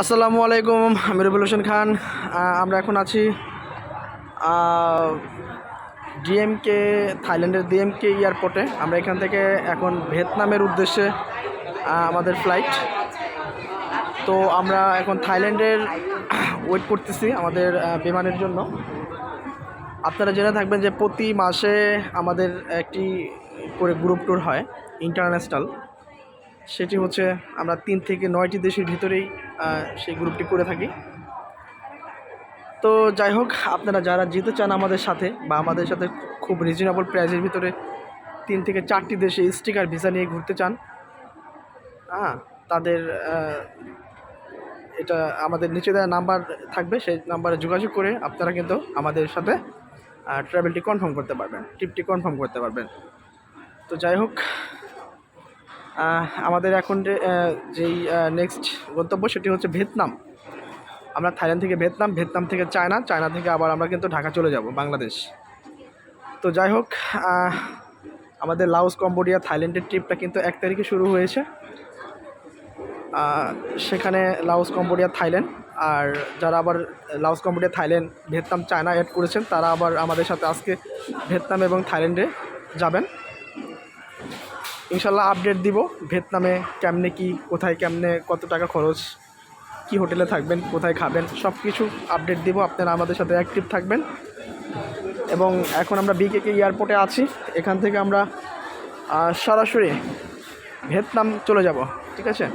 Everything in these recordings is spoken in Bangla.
আসসালামু আলাইকুম, আমি রবিউল হোসেন খান। আমরা এখন আছি ডিএমকে, থাইল্যান্ডের ডিএমকে এয়ারপোর্টে। আমরা এখান থেকে এখন ভিয়েতনামের উদ্দেশ্যে আমাদের ফ্লাইট। তো আমরা এখন থাইল্যান্ডের ওয়েট করতেছি আমাদের বিমানের জন্য। আপনারা জেনে থাকবেন যে প্রতি মাসে আমাদের একটি করে গ্রুপ ট্যুর হয় ইন্টারন্যাশনাল। সেটি হচ্ছে আমরা 3 থেকে 9টি দেশের ভিতরেই সেই গ্রুপটি করে থাকি। তো যাই হোক, আপনারা যারা যেতে চান আমাদের সাথে বা আমাদের সাথে খুব রিজনেবল প্রাইসের ভিতরে 3 থেকে 4টি দেশে স্টিকার ভিসা নিয়ে ঘুরতে চান, তাদের এটা আমাদের নিচে দেওয়া নাম্বার থাকবে, সেই নাম্বারে যোগাযোগ করে আপনারা কিন্তু আমাদের সাথে ট্রাভেলটি কনফার্ম করতে পারবেন, ট্রিপটি কনফার্ম করতে পারবেন। তো যাই হোক, আমাদের এখন যেই নেক্সট গন্তব্য সেটি হচ্ছে ভিয়েতনাম। আমরা থাইল্যান্ড থেকে ভিয়েতনাম, ভিয়েতনাম থেকে চায়না, চায়না থেকে আবার আমরা কিন্তু ঢাকা চলে যাব, বাংলাদেশ। তো যাই হোক, আমাদের লাওস, কম্বোডিয়া, থাইল্যান্ডের ট্রিপটা কিন্তু 1 তারিখে শুরু হয়েছে। সেখানে লাওস, কম্বোডিয়া, থাইল্যান্ড, আর যারা আবার Laos, Cambodia, Thailand, Vietnam, China add করেছেন তারা আবার আমাদের সাথে আজকে ভিয়েতনাম এবং থাইল্যান্ডে যাবেন। ইনশাল্লাহ আপডেট দিব ভিয়েতনামে কেমনে কি, কোথায় কেমনে, কত টাকা খরচ, কি হোটেলে থাকবেন, কোথায় খাবেন, সব কিছু আপডেট দিব। আপনারা আমাদের সাথে অ্যাক্টিভ থাকবেন। এবং এখন আমরা বিকেকে এয়ারপোর্টে আছি। এখান থেকে আমরা সরাসরি ভিয়েতনাম চলে যাব, ঠিক আছে?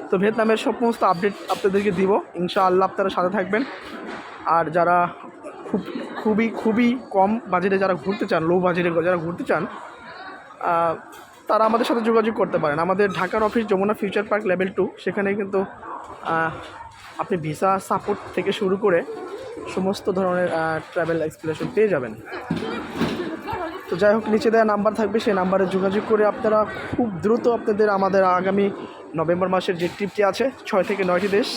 তো ভিয়েতনামের সমস্ত আপডেট আপনাদেরকে দিব ইনশাআল্লাহ, আপনারা সাথে থাকবেন। আর যারা খুবই কম বাজেটে যারা ঘুরতে চান, লো বাজেটে যারা ঘুরতে চান, তারা আমাদের সাথে যোগাযোগ করতে পারেন। আমাদের ঢাকার office Jamuna Future Park level 2, সেখানে কিন্তু আপনি ভিসা সাপোর্ট থেকে শুরু করে সমস্ত ধরনের ট্রাভেল এক্সপ্লেনেশন পেয়ে যাবেন। তো যাই হোক, নিচে দেওয়া নাম্বার থাকবে, সেই নাম্বারে যোগাযোগ করে আপনারা খুব দ্রুত আপনাদের আমাদের আগামী নভেম্বর মাসের যে ট্রিপটি আছে 6 থেকে 9টি দেশ,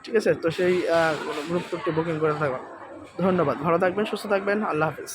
ঠিক আছে? তো সেই গ্রুপ ট্রিপটি বুকিং করে থাকবেন। ধন্যবাদ, ভালো থাকবেন, সুস্থ থাকবেন, আল্লাহ হাফিজ।